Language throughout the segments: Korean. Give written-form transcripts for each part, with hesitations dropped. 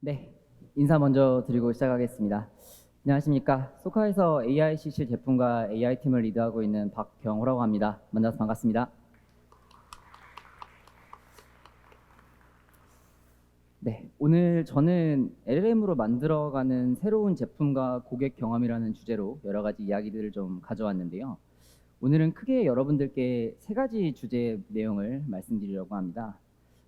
네, 인사 먼저 드리고 시작하겠습니다. 안녕하십니까. 소카에서 AI CC 제품과 AI 팀을 리드하고 있는 박경호라고 합니다. 만나서 반갑습니다. 네, 오늘 저는 LLM으로 만들어가는 새로운 제품과 고객 경험이라는 주제로 여러 가지 이야기들을 좀 가져왔는데요. 오늘은 크게 여러분들께 세 가지 주제의 내용을 말씀드리려고 합니다.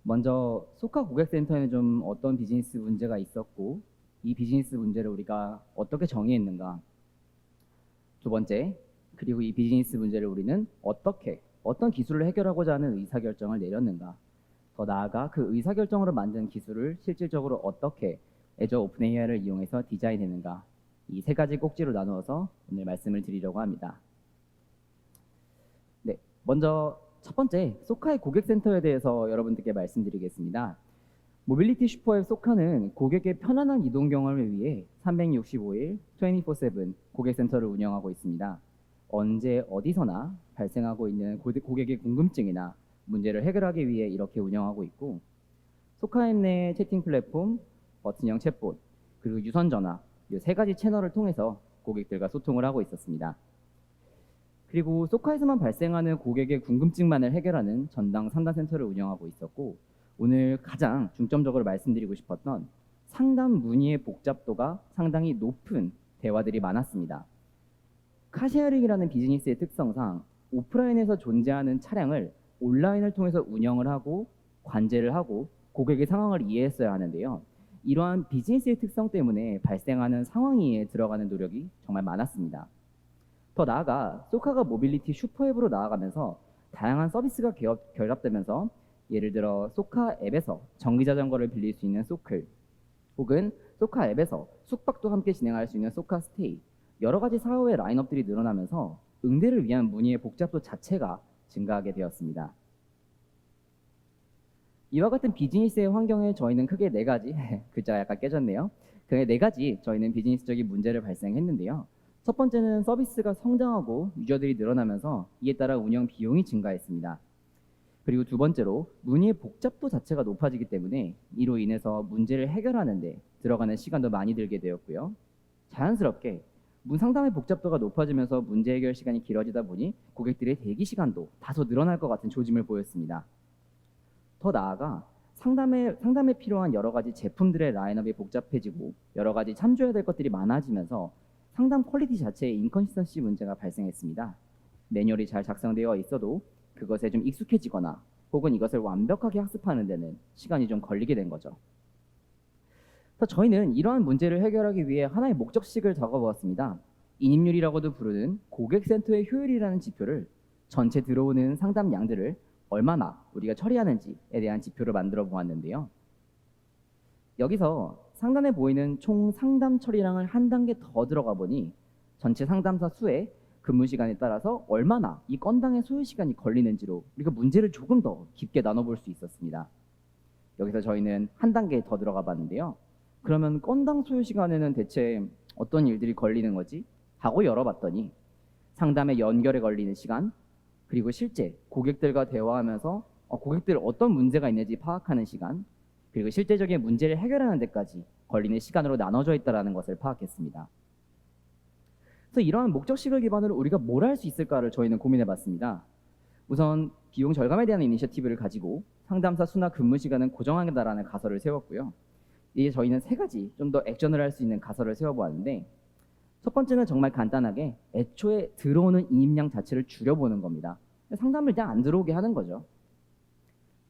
먼저 소카 고객센터에는 좀 어떤 비즈니스 문제가 있었고 이 비즈니스 문제를 우리가 어떻게 정의했는가. 두 번째, 그리고 이 비즈니스 문제를 우리는 어떤 기술을 해결하고자 하는 의사결정을 내렸는가. 더 나아가 그 의사결정으로 만든 기술을 실질적으로 어떻게 애저 오픈 AI를 이용해서 디자인했는가. 이 세 가지 꼭지로 나누어서 오늘 말씀을 드리려고 합니다. 네, 먼저 첫 번째, 소카의 고객센터에 대해서 여러분들께 말씀드리겠습니다. 모빌리티 슈퍼앱 소카는 고객의 편안한 이동 경험을 위해 365일 24/7 고객센터를 운영하고 있습니다. 언제 어디서나 발생하고 있는 고객의 궁금증이나 문제를 해결하기 위해 이렇게 운영하고 있고, 소카앱 내 채팅 플랫폼, 버튼형 챗봇, 그리고 유선 전화 이 세 가지 채널을 통해서 고객들과 소통을 하고 있었습니다. 그리고 소카에서만 발생하는 고객의 궁금증만을 해결하는 전담 상담센터를 운영하고 있었고, 오늘 가장 중점적으로 말씀드리고 싶었던 상담 문의의 복잡도가 상당히 높은 대화들이 많았습니다. 카쉐어링이라는 비즈니스의 특성상 오프라인에서 존재하는 차량을 온라인을 통해서 운영을 하고 관제를 하고 고객의 상황을 이해했어야 하는데요. 이러한 비즈니스의 특성 때문에 발생하는 상황 이해에 들어가는 노력이 정말 많았습니다. 더 나아가 소카가 모빌리티 슈퍼앱으로 나아가면서 다양한 서비스가 결합되면서 예를 들어 소카 앱에서 전기자전거를 빌릴 수 있는 소클, 혹은 소카 앱에서 숙박도 함께 진행할 수 있는 소카 스테이, 여러 가지 사후의 라인업들이 늘어나면서 응대를 위한 문의의 복잡도 자체가 증가하게 되었습니다. 이와 같은 비즈니스의 환경에 저희는 크게 네 가지 글자가 약간 깨졌네요. 그 네 가지 저희는 비즈니스적인 문제를 발생했는데요. 첫 번째는 서비스가 성장하고 유저들이 늘어나면서 이에 따라 운영 비용이 증가했습니다. 그리고 두 번째로 문의의 복잡도 자체가 높아지기 때문에 이로 인해서 문제를 해결하는 데 들어가는 시간도 많이 들게 되었고요. 자연스럽게 문 상담의 복잡도가 높아지면서 문제 해결 시간이 길어지다 보니 고객들의 대기 시간도 다소 늘어날 것 같은 조짐을 보였습니다. 더 나아가 상담에 필요한 여러 가지 제품들의 라인업이 복잡해지고 여러 가지 참조해야 될 것들이 많아지면서 상담 퀄리티 자체의 인컨시스턴시 문제가 발생했습니다. 매뉴얼이 잘 작성되어 있어도 그것에 좀 익숙해지거나 혹은 이것을 완벽하게 학습하는 데는 시간이 좀 걸리게 된 거죠. 그래서 저희는 이러한 문제를 해결하기 위해 하나의 목적식을 적어보았습니다. 인입률이라고도 부르는 고객센터의 효율이라는 지표를 전체 들어오는 상담 양들을 얼마나 우리가 처리하는지에 대한 지표를 만들어 보았는데요. 여기서 상단에 보이는 총 상담 처리량을 한 단계 더 들어가 보니 전체 상담사 수의 근무 시간에 따라서 얼마나 이 건당의 소요 시간이 걸리는지로 우리가 문제를 조금 더 깊게 나눠볼 수 있었습니다. 여기서 저희는 한 단계 더 들어가 봤는데요. 그러면 건당 소요 시간에는 대체 어떤 일들이 걸리는 거지? 하고 열어봤더니 상담에 연결에 걸리는 시간, 그리고 실제 고객들과 대화하면서 고객들 어떤 문제가 있는지 파악하는 시간, 그리고 실제적인 문제를 해결하는 데까지 걸리는 시간으로 나눠져 있다는 것을 파악했습니다. 그래서 이러한 목적식을 기반으로 우리가 뭘 할 수 있을까를 저희는 고민해 봤습니다. 우선 비용 절감에 대한 이니셔티브를 가지고 상담사 수나 근무 시간은 고정하겠다라는 가설을 세웠고요. 이제 저희는 세 가지 좀 더 액션을 할 수 있는 가설을 세워보았는데, 첫 번째는 정말 간단하게 애초에 들어오는 이입량 자체를 줄여보는 겁니다. 상담을 그냥 안 들어오게 하는 거죠.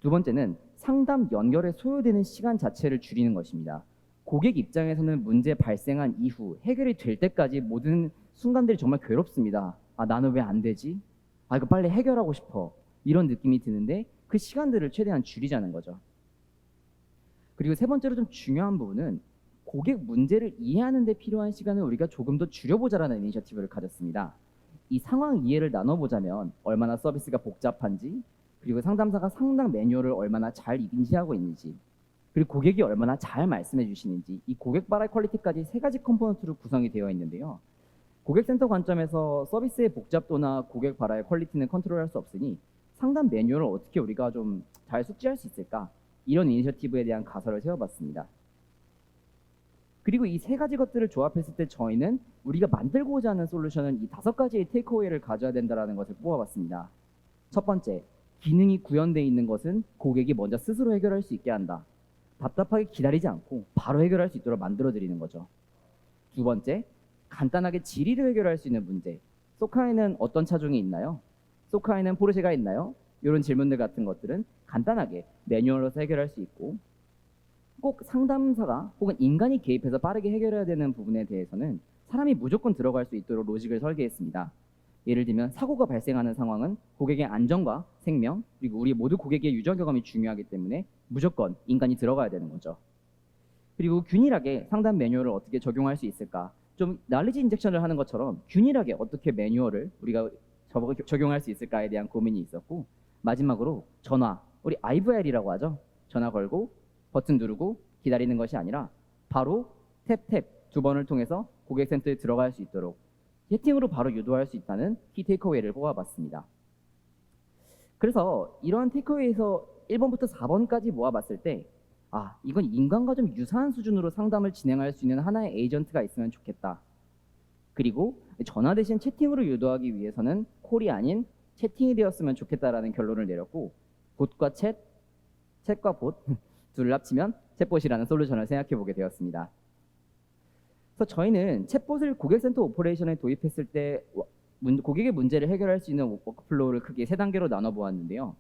두 번째는 상담 연결에 소요되는 시간 자체를 줄이는 것입니다. 고객 입장에서는 문제 발생한 이후 해결이 될 때까지 모든 순간들이 정말 괴롭습니다. 나는 왜 안 되지? 이거 빨리 해결하고 싶어. 이런 느낌이 드는데 그 시간들을 최대한 줄이자는 거죠. 그리고 세 번째로 좀 중요한 부분은 고객 문제를 이해하는 데 필요한 시간을 우리가 조금 더 줄여보자라는 이니셔티브를 가졌습니다. 이 상황 이해를 나눠보자면 얼마나 서비스가 복잡한지, 그리고 상담사가 상담 매뉴얼을 얼마나 잘 인지하고 있는지, 그리고 고객이 얼마나 잘 말씀해 주시는지, 이 고객 발화 퀄리티까지 세 가지 컴포넌트로 구성이 되어 있는데요. 고객센터 관점에서 서비스의 복잡도나 고객 발화의 퀄리티는 컨트롤할 수 없으니 상담 매뉴얼을 어떻게 우리가 좀 잘 숙지할 수 있을까? 이런 이니셔티브에 대한 가설을 세워봤습니다. 그리고 이 세 가지 것들을 조합했을 때 저희는 우리가 만들고자 하는 솔루션은 이 5가지의 테이크어웨이를 가져야 된다는 것을 뽑아봤습니다. 첫 번째, 기능이 구현되어 있는 것은 고객이 먼저 스스로 해결할 수 있게 한다. 답답하게 기다리지 않고 바로 해결할 수 있도록 만들어드리는 거죠. 두 번째, 간단하게 질의를 해결할 수 있는 문제. 소카에는 어떤 차종이 있나요? 소카에는 포르쉐가 있나요? 이런 질문들 같은 것들은 간단하게 매뉴얼로서 해결할 수 있고, 꼭 상담사가 혹은 인간이 개입해서 빠르게 해결해야 되는 부분에 대해서는 사람이 무조건 들어갈 수 있도록 로직을 설계했습니다. 예를 들면 사고가 발생하는 상황은 고객의 안전과 생명, 그리고 우리 모두 고객의 유저 경험이 중요하기 때문에 무조건 인간이 들어가야 되는 거죠. 그리고 균일하게 상담 매뉴얼을 어떻게 적용할 수 있을까? 좀 날리지 인젝션을 하는 것처럼 균일하게 어떻게 매뉴얼을 우리가 적용할 수 있을까에 대한 고민이 있었고, 마지막으로 전화, 우리 IVR이라고 하죠. 전화 걸고 버튼 누르고 기다리는 것이 아니라 바로 탭탭 2번을 통해서 고객센터에 들어갈 수 있도록 채팅으로 바로 유도할 수 있다는 키 테이크어웨이를 뽑아봤습니다. 그래서 이러한 테이크어웨이에서 1번부터 4번까지 모아봤을 때 이건 인간과 좀 유사한 수준으로 상담을 진행할 수 있는 하나의 에이전트가 있으면 좋겠다. 그리고 전화 대신 채팅으로 유도하기 위해서는 콜이 아닌 채팅이 되었으면 좋겠다라는 결론을 내렸고, 봇과 챗과 봇 둘을 합치면 챗봇이라는 솔루션을 생각해 보게 되었습니다. 그래서 저희는 챗봇을 고객센터 오퍼레이션에 도입했을 때 고객의 문제를 해결할 수 있는 워크플로우를 크게 3단계로 나눠 보았는데요.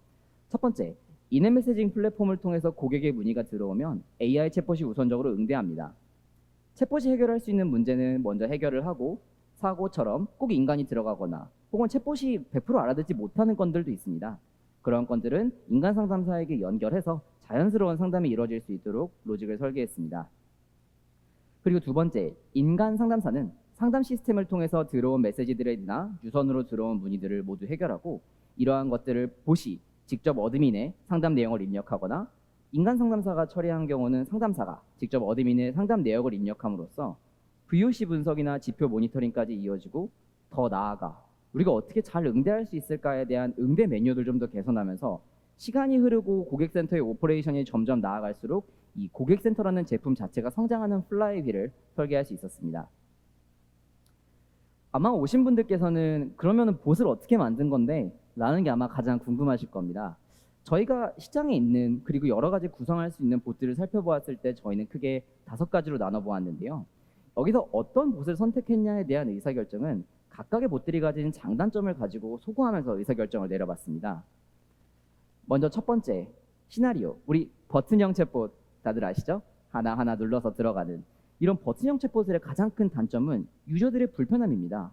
첫 번째, 인앱 메시징 플랫폼을 통해서 고객의 문의가 들어오면 AI 챗봇이 우선적으로 응대합니다. 챗봇이 해결할 수 있는 문제는 먼저 해결을 하고, 사고처럼 꼭 인간이 들어가거나 혹은 챗봇이 100% 알아듣지 못하는 건들도 있습니다. 그런 건들은 인간 상담사에게 연결해서 자연스러운 상담이 이루어질 수 있도록 로직을 설계했습니다. 그리고 두 번째, 인간 상담사는 상담 시스템을 통해서 들어온 메시지들이나 유선으로 들어온 문의들을 모두 해결하고, 이러한 것들을 봇이 직접 어드민에 상담 내용을 입력하거나, 인간 상담사가 처리한 경우는 상담사가 직접 어드민에 상담 내역을 입력함으로써 VOC 분석이나 지표 모니터링까지 이어지고, 더 나아가 우리가 어떻게 잘 응대할 수 있을까에 대한 응대 매뉴얼을 좀 더 개선하면서 시간이 흐르고 고객센터의 오퍼레이션이 점점 나아갈수록 이 고객센터라는 제품 자체가 성장하는 플라이휠을 설계할 수 있었습니다. 아마 오신 분들께서는 그러면은 봇을 어떻게 만든 건데? 라는 게 아마 가장 궁금하실 겁니다. 저희가 시장에 있는 그리고 여러 가지 구성할 수 있는 봇들을 살펴보았을 때 저희는 크게 5가지로 나눠보았는데요. 여기서 어떤 봇을 선택했냐에 대한 의사결정은 각각의 봇들이 가진 장단점을 가지고 소구하면서 의사결정을 내려봤습니다. 먼저 첫 번째, 시나리오. 우리 버튼형 챗봇 다들 아시죠? 하나하나 눌러서 들어가는 이런 버튼형 챗봇의 가장 큰 단점은 유저들의 불편함입니다.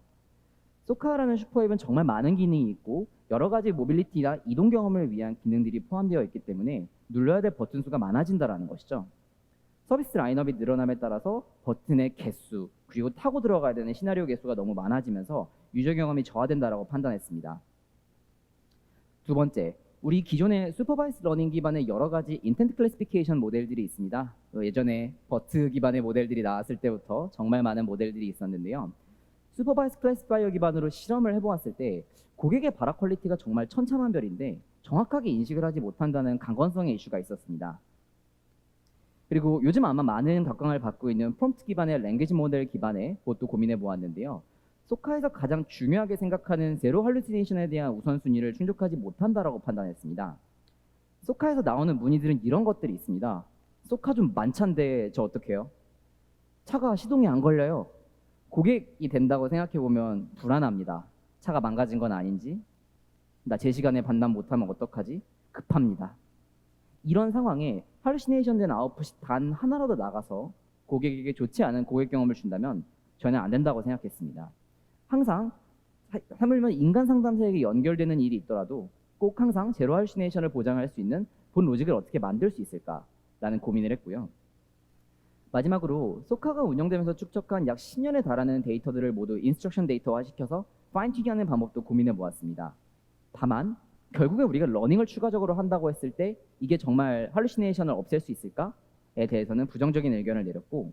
소카라는 슈퍼앱은 정말 많은 기능이 있고 여러 가지 모빌리티나 이동 경험을 위한 기능들이 포함되어 있기 때문에 눌러야 될 버튼 수가 많아진다는 것이죠. 서비스 라인업이 늘어남에 따라서 버튼의 개수, 그리고 타고 들어가야 되는 시나리오 개수가 너무 많아지면서 유저 경험이 저하된다고 판단했습니다. 두 번째, 우리 기존의 슈퍼바이스 러닝 기반의 여러 가지 인텐트 클래시피케이션 모델들이 있습니다. 예전에 버트 기반의 모델들이 나왔을 때부터 정말 많은 모델들이 있었는데요. 슈퍼바이스 클래시파이어 기반으로 실험을 해보았을 때 고객의 바라 퀄리티가 정말 천차만별인데 정확하게 인식을 하지 못한다는 강건성의 이슈가 있었습니다. 그리고 요즘 아마 많은 각광을 받고 있는 프롬프트 기반의 랭귀지 모델 기반의 봇도 고민해 보았는데요. 소카에서 가장 중요하게 생각하는 제로 할루시네이션에 대한 우선순위를 충족하지 못한다라고 판단했습니다. 소카에서 나오는 문의들은 이런 것들이 있습니다. 소카 좀 만찬데 저 어떡해요? 차가 시동이 안 걸려요. 고객이 된다고 생각해보면 불안합니다. 차가 망가진 건 아닌지, 나 제 시간에 반납 못하면 어떡하지? 급합니다. 이런 상황에 할루시네이션 된 아웃풋이 단 하나라도 나가서 고객에게 좋지 않은 고객 경험을 준다면 저는 안 된다고 생각했습니다. 항상 하물며 인간 상담사에게 연결되는 일이 있더라도 꼭 항상 제로 할루시네이션을 보장할 수 있는 본 로직을 어떻게 만들 수 있을까라는 고민을 했고요. 마지막으로 소카가 운영되면서 축적한 약 10년에 달하는 데이터들을 모두 인스트럭션 데이터화 시켜서 파인 튜닝하는 방법도 고민해 보았습니다. 다만 결국에 우리가 러닝을 추가적으로 한다고 했을 때 이게 정말 할루시네이션을 없앨 수 있을까에 대해서는 부정적인 의견을 내렸고,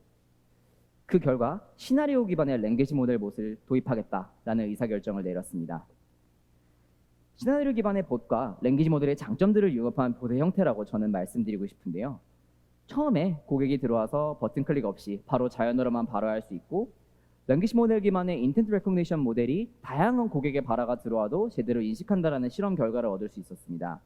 그 결과 시나리오 기반의 랭귀지 모델 봇을 도입하겠다라는 의사결정을 내렸습니다. 시나리오 기반의 봇과 랭귀지 모델의 장점들을 융합한 봇의 형태라고 저는 말씀드리고 싶은데요. 처음에 고객이 들어와서 버튼 클릭 없이 바로 자연어로만 발화할 수 있고, 랭귀지 모델 기반의 인텐트 레코그니션 모델이 다양한 고객의 발화가 들어와도 제대로 인식한다라는 실험 결과를 얻을 수 있었습니다.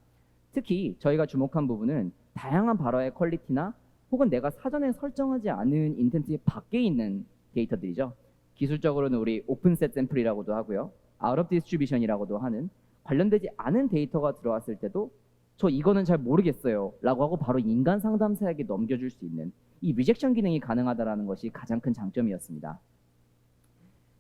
특히 저희가 주목한 부분은 다양한 발화의 퀄리티나 혹은 내가 사전에 설정하지 않은 인텐트 밖에 있는 데이터들이죠. 기술적으로는 우리 오픈셋 샘플이라고도 하고요, 아웃 오브 디스트리뷰션이라고도 하는 관련되지 않은 데이터가 들어왔을 때도 저 이거는 잘 모르겠어요 라고 하고 바로 인간 상담사에게 넘겨줄 수 있는 이 리젝션 기능이 가능하다는 것이 가장 큰 장점이었습니다.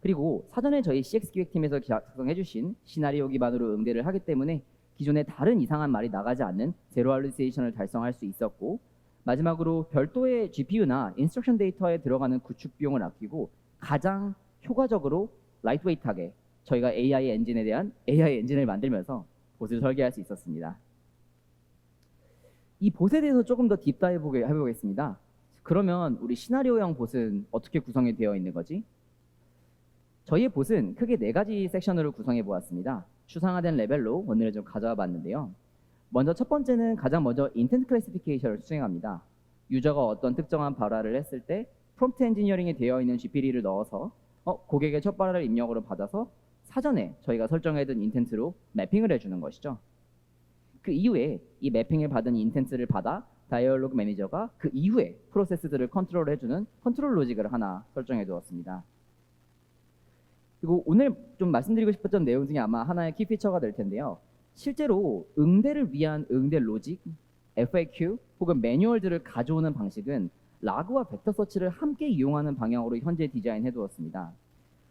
그리고 사전에 저희 CX 기획팀에서 작성해 주신 시나리오 기반으로 응대를 하기 때문에 기존에 다른 이상한 말이 나가지 않는 제로 할루시네이션을 달성할 수 있었고, 마지막으로 별도의 GPU나 인스트럭션 데이터에 들어가는 구축 비용을 아끼고 가장 효과적으로 라이트웨이트하게 저희가 AI 엔진을 만들면서 봇을 설계할 수 있었습니다. 이 봇에 대해서 조금 더 딥다이브 해보겠습니다. 그러면 우리 시나리오형 봇은 어떻게 구성이 되어 있는 거지? 저희의 봇은 크게 4가지 섹션으로 구성해 보았습니다. 추상화된 레벨로 오늘은 좀 가져와 봤는데요. 먼저 첫 번째는 가장 먼저 인텐트 클래시피케이션을 수행합니다. 유저가 어떤 특정한 발화를 했을 때 프롬프트 엔지니어링에 되어 있는 GPD를 넣어서 고객의 첫 발화를 입력으로 받아서 사전에 저희가 설정해둔 인텐트로 매핑을 해주는 것이죠. 그 이후에 이 매핑을 받은 인텐트를 받아 다이얼로그 매니저가 그 이후에 프로세스들을 컨트롤해주는 컨트롤 로직을 하나 설정해 두었습니다. 그리고 오늘 좀 말씀드리고 싶었던 내용 중에 아마 하나의 키 피처가 될 텐데요. 실제로 응대를 위한 응대 로직, FAQ 혹은 매뉴얼들을 가져오는 방식은 라그와 벡터 서치를 함께 이용하는 방향으로 현재 디자인해 두었습니다.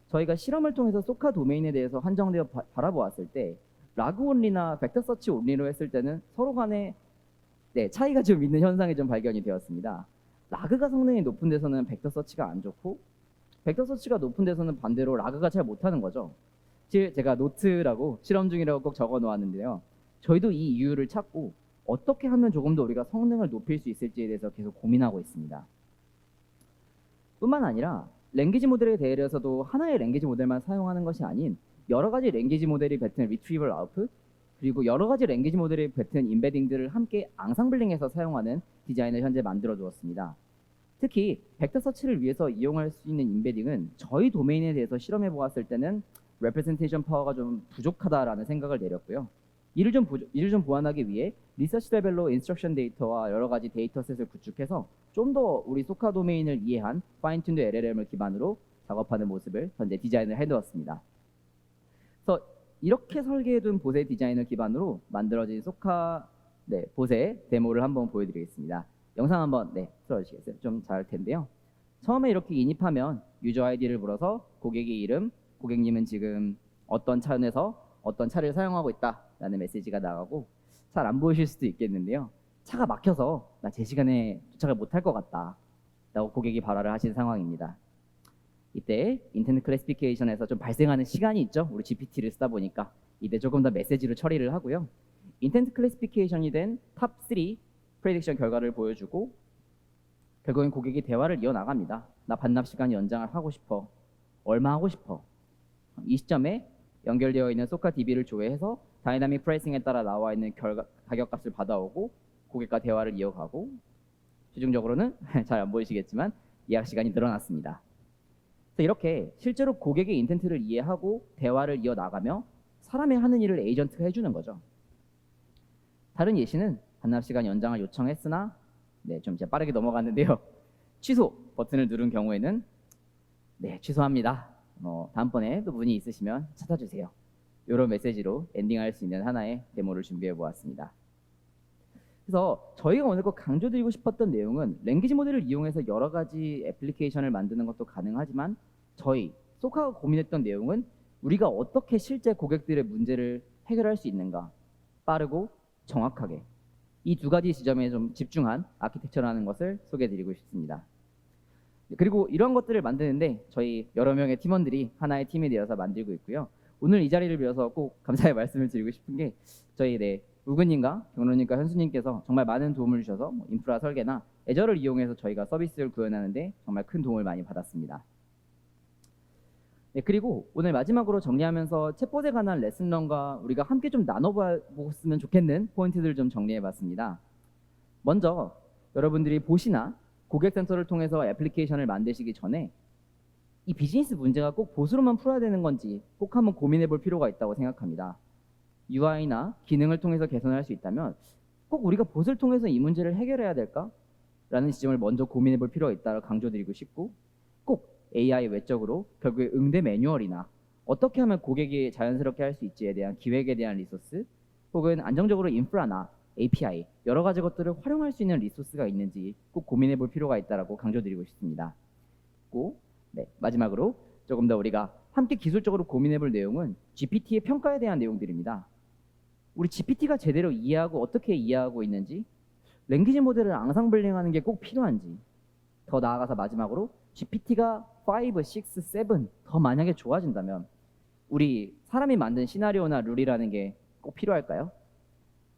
저희가 실험을 통해서 소카 도메인에 대해서 한정되어 바라보았을 때 라그 온리나 벡터 서치 온리로 했을 때는 서로 간에 차이가 좀 있는 현상이 좀 발견이 되었습니다. 라그가 성능이 높은 데서는 벡터 서치가 안 좋고, 벡터 서치가 높은 데서는 반대로 라그가 잘 못하는 거죠. 제가 노트라고 실험 중이라고 꼭 적어 놓았는데요. 저희도 이 이유를 찾고 어떻게 하면 조금 더 우리가 성능을 높일 수 있을지에 대해서 계속 고민하고 있습니다. 뿐만 아니라 랭귀지 모델에 대해서도 하나의 랭귀지 모델만 사용하는 것이 아닌 여러 가지 랭귀지 모델이 뱉은 리트리벌 아웃풋, 그리고 여러 가지 랭귀지 모델이 뱉은 임베딩들을 함께 앙상블링해서 사용하는 디자인을 현재 만들어 두었습니다. 특히 벡터 서치를 위해서 이용할 수 있는 임베딩은 저희 도메인에 대해서 실험해 보았을 때는 레프레젠테이션 파워가 좀 부족하다라는 생각을 내렸고요. 이를 좀 보완하기 위해 리서치 레벨로 인스트럭션 데이터와 여러 가지 데이터셋을 구축해서 좀 더 우리 소카 도메인을 이해한 파인튠드 LLM을 기반으로 작업하는 모습을 현재 디자인을 해두었습니다. 그래서 이렇게 설계해둔 봇의 디자인을 기반으로 만들어진 소카 봇의 데모를 한번 보여드리겠습니다. 영상 한번 틀어주시겠어요? 좀 잘 텐데요. 처음에 이렇게 인입하면 유저 아이디를 물어서 고객의 이름, 고객님은 지금 어떤 차원에서 어떤 차를 사용하고 있다라는 메시지가 나가고, 잘 안 보이실 수도 있겠는데요. 차가 막혀서 나 제 시간에 도착을 못할 것 같다 라고 고객이 발화를 하신 상황입니다. 이때 인텐트 클래시피케이션에서 좀 발생하는 시간이 있죠. 우리 GPT를 쓰다 보니까 이때 조금 더 메시지로 처리를 하고요. 인텐트 클래시피케이션이 된 탑 3 프레딕션 결과를 보여주고, 결국엔 고객이 대화를 이어나갑니다. 나 반납 시간 연장을 하고 싶어. 얼마 하고 싶어. 이 시점에 연결되어 있는 소카 DB를 조회해서 다이나믹 프라이싱에 따라 나와 있는 가격값을 받아오고 고객과 대화를 이어가고, 최종적으로는 잘 안 보이시겠지만 예약 시간이 늘어났습니다. 그래서 이렇게 실제로 고객의 인텐트를 이해하고 대화를 이어나가며 사람이 하는 일을 에이전트가 해주는 거죠. 다른 예시는 반납 시간 연장을 요청했으나 좀 이제 빠르게 넘어갔는데요. 취소 버튼을 누른 경우에는 취소합니다. 다음번에 또 문의 있으시면 찾아주세요. 이런 메시지로 엔딩할 수 있는 하나의 데모를 준비해 보았습니다. 그래서 저희가 오늘 꼭 강조드리고 싶었던 내용은 랭귀지 모델을 이용해서 여러 가지 애플리케이션을 만드는 것도 가능하지만, 저희 소카가 고민했던 내용은 우리가 어떻게 실제 고객들의 문제를 해결할 수 있는가, 빠르고 정확하게 이 2가지 지점에 좀 집중한 아키텍처라는 것을 소개해드리고 싶습니다. 그리고 이런 것들을 만드는데 저희 여러 명의 팀원들이 하나의 팀이 되어서 만들고 있고요. 오늘 이 자리를 빌어서 꼭 감사의 말씀을 드리고 싶은 게, 저희 우근님과 경로님과 현수님께서 정말 많은 도움을 주셔서 인프라 설계나 애저를 이용해서 저희가 서비스를 구현하는데 정말 큰 도움을 많이 받았습니다. 그리고 오늘 마지막으로 정리하면서 챗봇에 관한 레슨런과 우리가 함께 좀 나눠보았으면 좋겠는 포인트들을 좀 정리해봤습니다. 먼저 여러분들이 보시나 고객센터를 통해서 애플리케이션을 만드시기 전에 이 비즈니스 문제가 꼭 보수로만 풀어야 되는 건지 꼭 한번 고민해 볼 필요가 있다고 생각합니다. UI나 기능을 통해서 개선할 수 있다면 꼭 우리가 봇을 통해서 이 문제를 해결해야 될까? 라는 지점을 먼저 고민해 볼 필요가 있다고 강조드리고 싶고, 꼭 AI 외적으로 결국에 응대 매뉴얼이나 어떻게 하면 고객이 자연스럽게 할 수 있지에 대한 기획에 대한 리소스, 혹은 안정적으로 인프라나 API 여러 가지 것들을 활용할 수 있는 리소스가 있는지 꼭 고민해 볼 필요가 있다고 강조드리고 싶습니다. 꼭 마지막으로 조금 더 우리가 함께 기술적으로 고민해 볼 내용은 GPT의 평가에 대한 내용들입니다. 우리 GPT가 제대로 이해하고 어떻게 이해하고 있는지, 랭귀지 모델을 앙상블링하는 게 꼭 필요한지, 더 나아가서 마지막으로 GPT가 5, 6, 7 더 만약에 좋아진다면 우리 사람이 만든 시나리오나 룰이라는 게 꼭 필요할까요?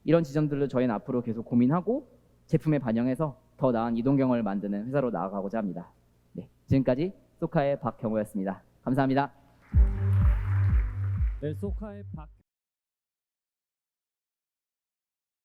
이런 지점들로 저희는 앞으로 계속 고민하고 제품에 반영해서 더 나은 이동경험을 만드는 회사로 나아가고자 합니다. 네, 지금까지 소카의 박경호였습니다. 감사합니다. 네, 소카의 박